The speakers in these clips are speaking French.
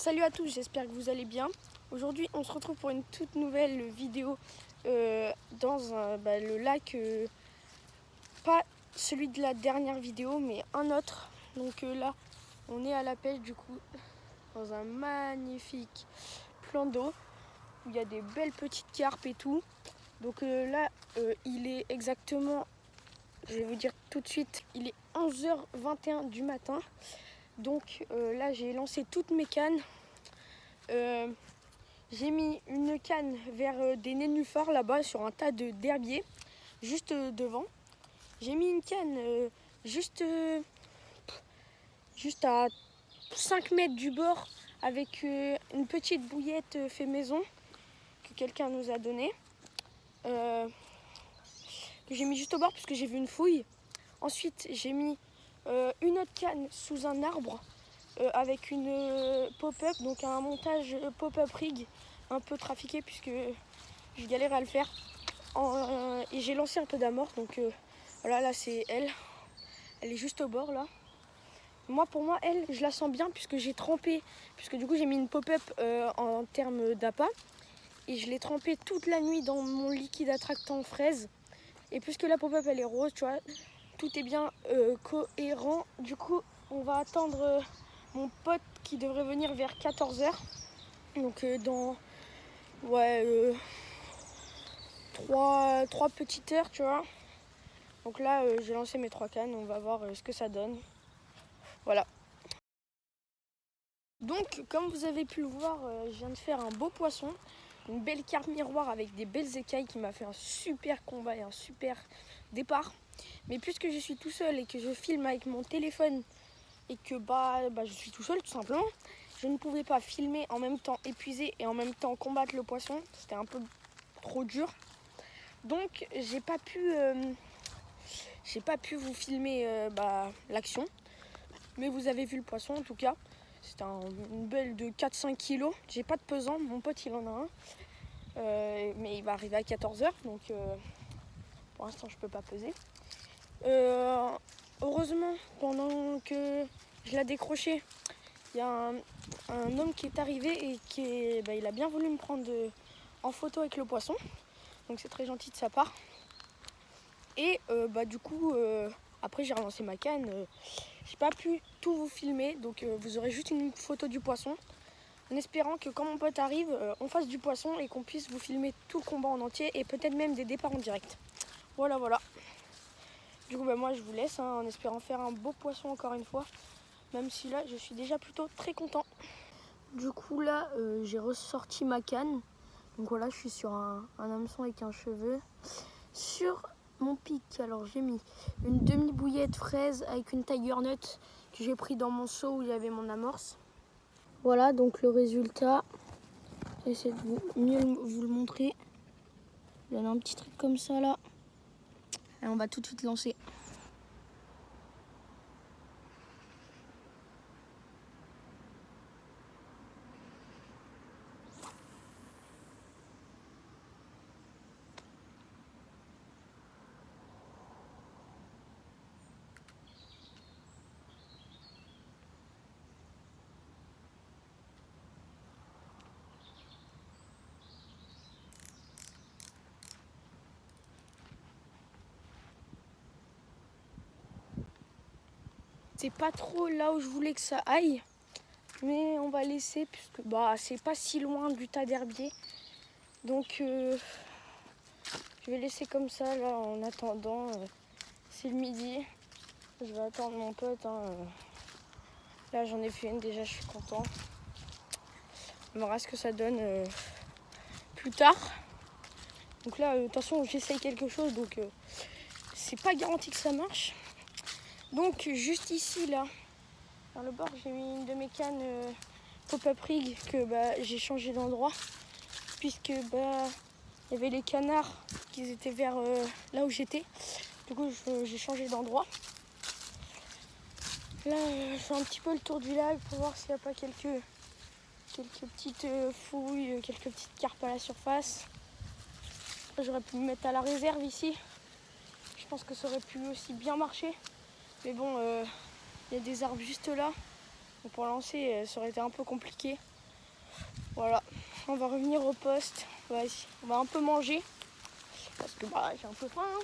Salut à tous, j'espère que vous allez bien. Aujourd'hui, on se retrouve pour une toute nouvelle vidéo dans le lac, pas celui de la dernière vidéo, mais un autre. Donc là, on est à la pêche du coup, dans un magnifique plan d'eau, où il y a des belles petites carpes et tout. Donc là, il est exactement, je vais vous dire tout de suite, il est 11h21 du matin. Donc là, j'ai lancé toutes mes cannes. J'ai mis une canne vers des nénuphars là-bas sur un tas d'herbiers, juste devant. J'ai mis une canne juste à 5 mètres du bord avec une petite bouillette fait maison que quelqu'un nous a donnée. Que j'ai mis juste au bord parce que j'ai vu une fouille. Ensuite, j'ai mis une autre canne sous un arbre avec une pop-up, donc un montage pop-up rig un peu trafiqué puisque je galère à le faire. Et j'ai lancé un peu d'amorce, donc voilà, là c'est elle. Elle est juste au bord là. Pour moi, elle, je la sens bien puisque j'ai trempé, puisque du coup j'ai mis une pop-up en termes d'appât. Et je l'ai trempée toute la nuit dans mon liquide attractant fraise. Et puisque la pop-up elle est rose, tu vois, tout est bien cohérent. Du coup, on va attendre mon pote qui devrait venir vers 14h. Donc dans 3 petites heures, tu vois. Donc là, j'ai lancé mes 3 cannes. On va voir ce que ça donne. Voilà. Donc, comme vous avez pu le voir, je viens de faire un beau poisson. Une belle carpe miroir avec des belles écailles qui m'a fait un super combat et un super départ. Mais puisque je suis tout seul et que je filme avec mon téléphone et que je suis tout seul tout simplement, je ne pouvais pas filmer en même temps épuisé et en même temps combattre le poisson. C'était un peu trop dur. Donc j'ai pas pu vous filmer l'action. Mais vous avez vu le poisson en tout cas. C'était une belle de 4-5 kilos. J'ai pas de pesant, mon pote il en a un. Mais il va arriver à 14h, donc pour l'instant je peux pas peser. Heureusement, pendant que je l'ai décroché, il y a un homme qui est arrivé et il a bien voulu me prendre en photo avec le poisson. Donc c'est très gentil de sa part. Et du coup, après j'ai relancé ma canne. J'ai pas pu tout vous filmer, donc vous aurez juste une photo du poisson. En espérant que quand mon pote arrive, on fasse du poisson et qu'on puisse vous filmer tout le combat en entier et peut-être même des départs en direct. Voilà. Du coup, moi je vous laisse en espérant faire un beau poisson encore une fois. Même si là, je suis déjà plutôt très content. Du coup, là, j'ai ressorti ma canne. Donc voilà, je suis sur un hameçon avec un cheveu. Sur mon pic, alors j'ai mis une demi-bouillette fraise avec une tiger nut que j'ai pris dans mon seau où il y avait mon amorce. Voilà donc le résultat. J'essaie de mieux vous le montrer. Il y en a un petit truc comme ça là. Et on va tout de suite lancer. C'est pas trop là où je voulais que ça aille, mais on va laisser puisque c'est pas si loin du tas d'herbier. Donc je vais laisser comme ça là en attendant. C'est le midi. Je vais attendre mon pote. Là j'en ai fait une déjà, je suis content. On verra ce que ça donne plus tard. Donc là attention, j'essaye quelque chose, donc c'est pas garanti que ça marche. Donc juste ici là, dans le bord, j'ai mis une de mes cannes pop-up rig que j'ai changé d'endroit puisque il y avait les canards qui étaient vers là où j'étais. Du coup j'ai changé d'endroit. Là je fais un petit peu le tour du lac pour voir s'il n'y a pas quelques petites fouilles, quelques petites carpes à la surface. J'aurais pu me mettre à la réserve ici. Je pense que ça aurait pu aussi bien marcher. Mais bon, il y a des arbres juste là. Donc pour lancer, ça aurait été un peu compliqué. Voilà, on va revenir au poste. Vas-y, on va un peu manger parce que j'ai un peu faim. Hein.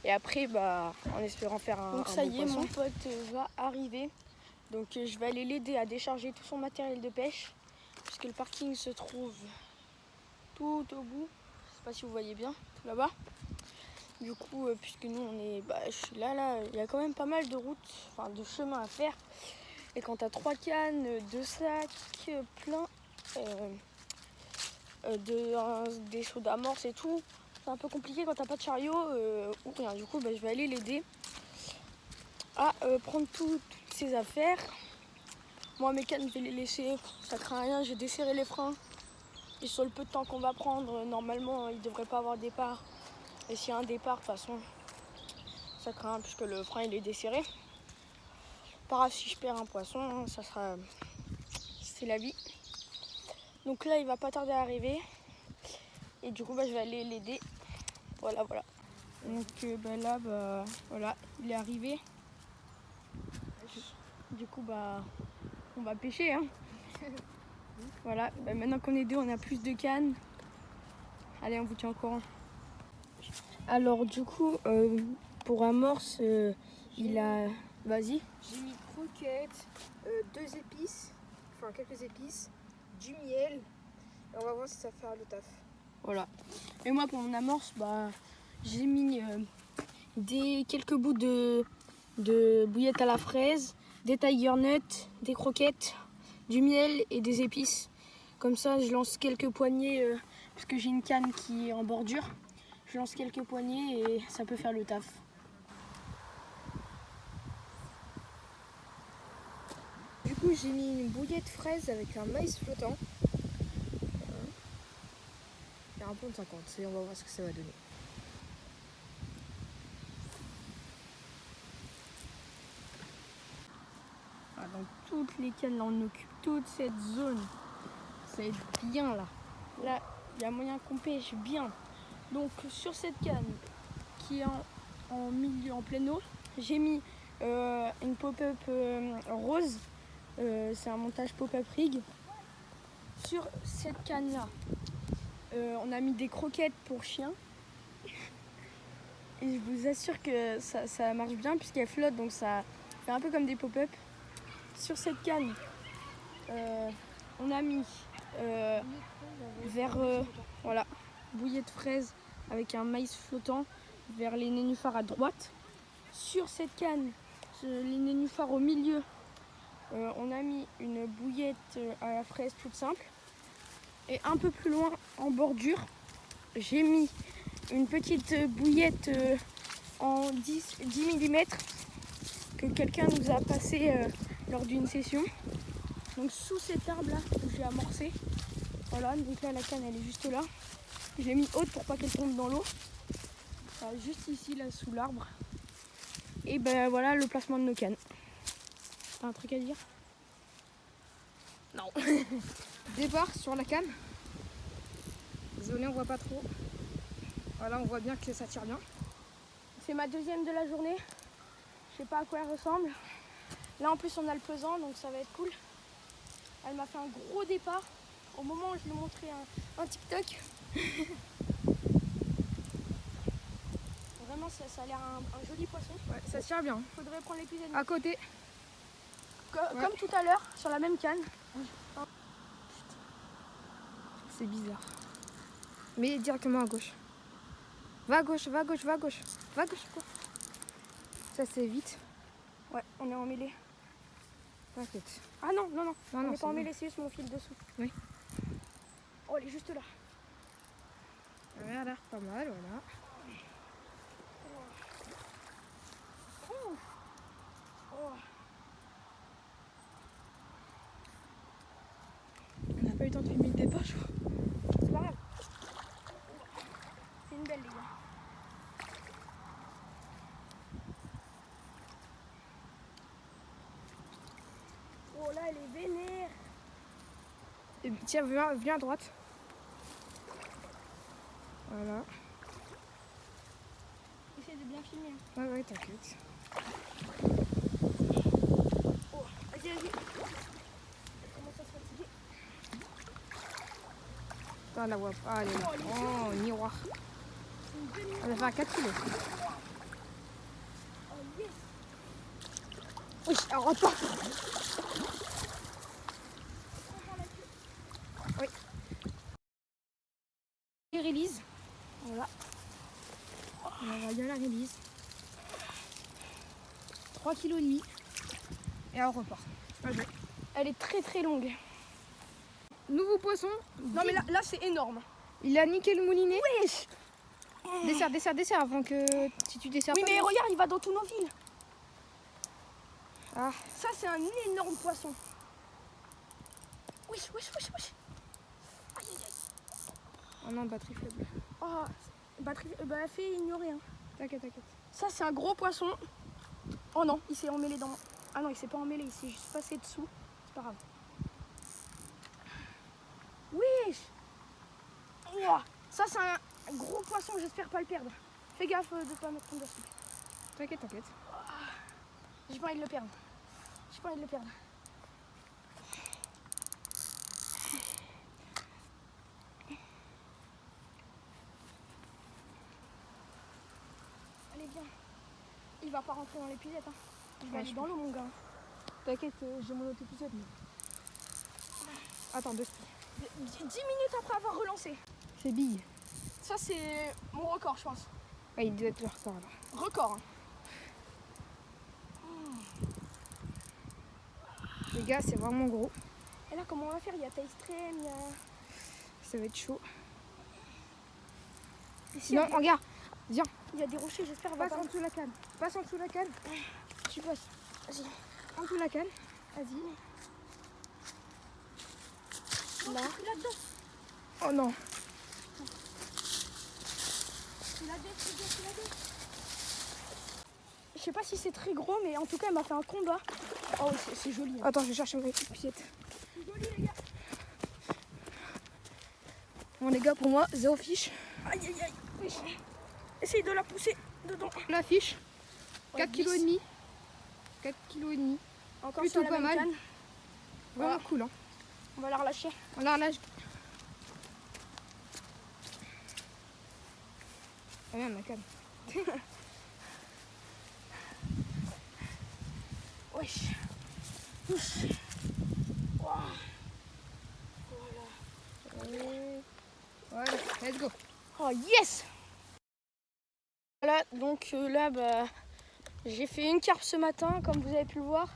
Et après, en espérant faire un. Donc ça y est, mon pote va arriver. Donc je vais aller l'aider à décharger tout son matériel de pêche, puisque le parking se trouve tout au bout. Je sais pas si vous voyez bien, tout là-bas. Du coup, puisque nous on est, je suis là, il y a quand même pas mal de routes, enfin de chemins à faire. Et quand t'as 3 cannes, 2 sacs pleins, des seaux d'amorce et tout, c'est un peu compliqué quand t'as pas de chariot ou rien. Du coup, je vais aller l'aider à prendre toutes ses affaires. Moi, mes cannes, je vais les laisser, ça craint rien, j'ai desserré les freins. Et sur le peu de temps qu'on va prendre, normalement, il ne devrait pas avoir de départ. Et s'il y a un départ, de toute façon, ça craint puisque le frein il est desserré. Pas grave si je perds un poisson, ça sera, c'est la vie. Donc là, il va pas tarder à arriver. Et du coup, je vais aller l'aider. Voilà. Donc là, voilà, il est arrivé. Du coup, on va pêcher. Hein. Voilà, maintenant qu'on est deux, on a plus de cannes. Allez, on vous tient au courant. Alors, du coup, pour amorce, il a. Vas-y. J'ai mis croquettes, 2 épices, enfin quelques épices, du miel. Et on va voir si ça fait le taf. Voilà. Et moi, pour mon amorce, j'ai mis quelques bouts de bouillette à la fraise, des tiger nuts, des croquettes, du miel et des épices. Comme ça, je lance quelques poignées, parce que j'ai une canne qui est en bordure. Je lance quelques poignées et ça peut faire le taf. Du coup, j'ai mis une bouillette fraise avec un maïs flottant. Il y a 1,50 £, et on va voir ce que ça va donner. Donc toutes les cannes, là, on occupe toute cette zone. Ça va être bien là. Là, il y a moyen qu'on pêche bien. Donc sur cette canne qui est en milieu, en pleine eau, j'ai mis une pop-up rose. C'est un montage pop-up rig. Sur cette canne là, on a mis des croquettes pour chiens. Et je vous assure que ça marche bien puisqu'elle flotte, donc ça fait un peu comme des pop-up. Sur cette canne, on a mis voilà, bouillie de fraises avec un maïs flottant vers les nénuphars à droite. Sur cette canne, les nénuphars au milieu, on a mis une bouillette à la fraise toute simple. Et un peu plus loin, en bordure, j'ai mis une petite bouillette en 10 mm que quelqu'un nous a passé lors d'une session. Donc sous cet arbre là où j'ai amorcé. Voilà, donc là la canne elle est juste là. Je l'ai mis haute pour pas qu'elle tombe dans l'eau. Juste ici là sous l'arbre. Et voilà le placement de nos cannes. T'as un truc à dire? Non. Départ sur la canne. Désolé, on voit pas trop. Voilà, on voit bien que ça tire bien. C'est ma deuxième de la journée. Je sais pas à quoi elle ressemble. Là en plus on a le pesant donc ça va être cool. Elle m'a fait un gros départ. Au moment où je lui ai montré un TikTok. Vraiment ça a l'air un joli poisson. Ouais, ça tire bien. Faudrait prendre l'épisode À côté. comme tout à l'heure sur la même canne. C'est bizarre. Mais directement à gauche. Va à gauche, va à gauche, va à gauche. Va à gauche. Ça c'est vite. Ouais, on est emmêlé. T'inquiète. Ah non, on n'est pas bon. emmêlé, c'est juste mon fil dessous. Oui. Oh, elle est juste là. Voilà, pas mal, voilà. Oh. On n'a pas eu le temps de filmer le départ, je crois. C'est pas grave. C'est une belle, les gars. Oh là, elle est vénère. Et tiens, viens à droite. Voilà. Essaye de bien filmer. Ouais, t'inquiète. Oh, vas-y. Ah, la vois pas. Ah, elle est là. Oh, miroir. Elle va faire 4 kilos. Oui, elle repart. Oui. Et release. Voilà. On va bien la release. 3,5 kg. Et elle repart. Elle est très très longue. Nouveau poisson. Non mais là c'est énorme. Il a niqué le moulinet. Wesh. Desserre avant que si tu desserres Oui pas. mais regarde, il va dans tous nos fils. Ah, Ça c'est un énorme poisson. Wesh. Aïe aïe aïe. oh non, batterie faible. Oh, batterie, fais ignorer. Hein. T'inquiète. Ça c'est un gros poisson. Oh non, il s'est emmêlé dans... Ah non, il s'est pas emmêlé, il s'est juste passé dessous. C'est pas grave. Wesh. Ouah. Ça c'est un gros poisson, j'espère pas le perdre. Fais gaffe de pas mettre ton dessus. T'inquiète. J'ai pas envie de le perdre. Allez, viens. Il va pas rentrer dans l'épuisette. Hein. Il va aller dans l'eau, mon gars. T'inquiète, j'ai mon autre épisode. Attends, 2 secondes. 10 minutes après avoir relancé. C'est bille. Ça, c'est mon record, je pense. Ouais, il doit être le record là. Record. Hein. Les gars, c'est vraiment gros. Et là, comment on va faire? Il y a taille extrême, il y a... Ça va être chaud. Ici, Non, regarde. Viens. il y a des rochers, j'espère. Passe en dessous la canne. Passe en dessous la canne. Tu passes. Vas-y. En dessous la canne. Vas-y. Là. Là-dedans. Oh non. C'est la baisse. Je sais pas si c'est très gros, mais en tout cas, elle m'a fait un combat. Oh, c'est joli. Hein. Attends, je vais chercher mon épuisette. C'est joli, les gars. Bon, les gars, pour moi, 0 fiche. Aïe. Essaye de la pousser dedans. La fiche. Ouais, 4,5 kg. 4,5 kg. Encore Plutôt sur la pas même mal. canne. Vraiment Voilà. cool. Hein. On va la relâcher. On la relâche. Regarde ma canne. Wesh. Pousse. Wow. Voilà, let's go. Oh yes. Voilà, donc là, j'ai fait une carpe ce matin, comme vous avez pu le voir.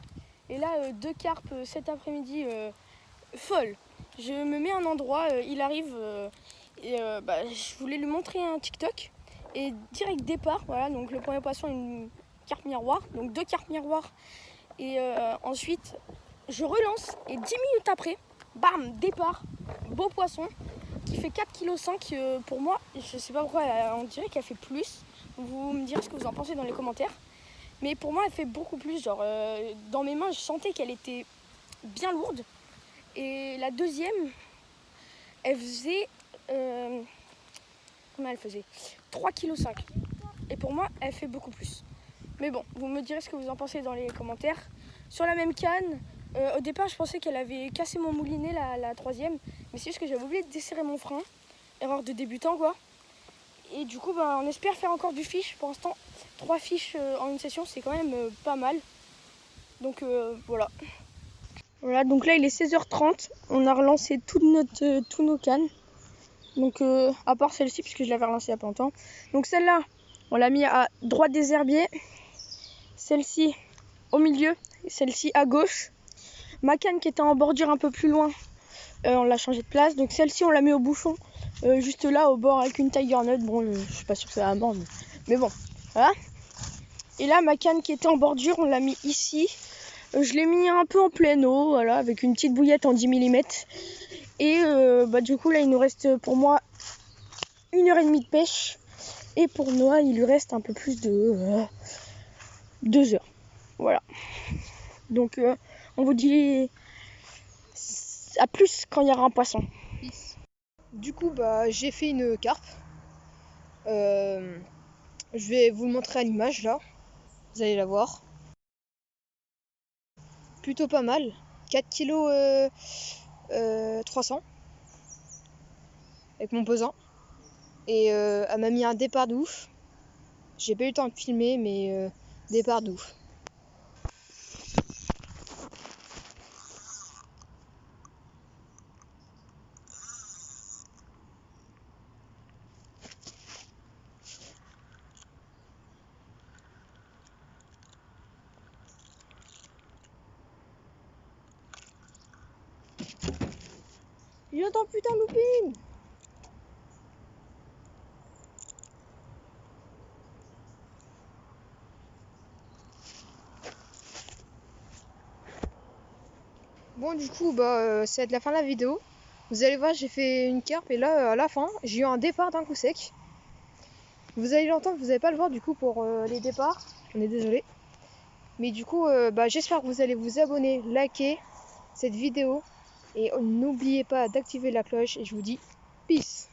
Et là, 2 carpes cet après-midi, folles. Je me mets à un endroit, il arrive, je voulais lui montrer un TikTok. Et direct départ, voilà, donc le premier poisson, une carpe miroir, donc 2 carpes miroirs. Et ensuite, je relance et 10 minutes après, bam, départ, beau poisson qui fait 4,5 kg. Pour moi, je sais pas pourquoi, on dirait qu'elle fait plus. Vous me direz ce que vous en pensez dans les commentaires. Mais pour moi, elle fait beaucoup plus. Genre, dans mes mains, je sentais qu'elle était bien lourde. Et la deuxième, elle faisait... combien elle faisait? 3,5 kg. Et pour moi, elle fait beaucoup plus. Mais bon, vous me direz ce que vous en pensez dans les commentaires. Sur la même canne, au départ, je pensais qu'elle avait cassé mon moulinet, la troisième. Mais c'est juste que j'avais oublié de desserrer mon frein. Erreur de débutant, quoi. Et du coup, on espère faire encore du fiche. Pour l'instant, 3 fiches en une session, c'est quand même pas mal. Donc voilà. Voilà, donc là, il est 16h30. On a relancé tous nos cannes. Donc, à part celle-ci, puisque je l'avais relancée il n'y a pas longtemps. Donc celle-là, on l'a mis à droite des herbiers. Celle-ci au milieu. Celle-ci à gauche. Ma canne qui était en bordure un peu plus loin, on l'a changé de place. Donc celle-ci, on l'a mis au bouchon. Juste là, au bord, avec une tiger nut. Bon, je suis pas sûre que ça va mordre. Mais bon, voilà. Et là, ma canne qui était en bordure, on l'a mis ici. Je l'ai mis un peu en pleine eau, voilà, avec une petite bouillette en 10 mm. Et du coup, là, il nous reste pour moi 1h30 de pêche. Et pour Noah, il lui reste un peu plus de 2 heures. Voilà. Donc, on vous dit à plus quand il y aura un poisson. Du coup, j'ai fait une carpe. Je vais vous le montrer à l'image là. Vous allez la voir. Plutôt pas mal. 4 kg 300. 4,5 kg. avec mon pesant. Et elle m'a mis un départ de ouf. J'ai pas eu le temps de filmer, mais départ de ouf. J'entends putain loupine. Bon du coup ça va être la fin de la vidéo. Vous allez voir, j'ai fait une carpe et là à la fin j'ai eu un départ d'un coup sec. Vous allez l'entendre, vous n'allez pas le voir du coup pour les départs. On est désolé. Mais du coup j'espère que vous allez vous abonner, liker cette vidéo et n'oubliez pas d'activer la cloche et je vous dis peace.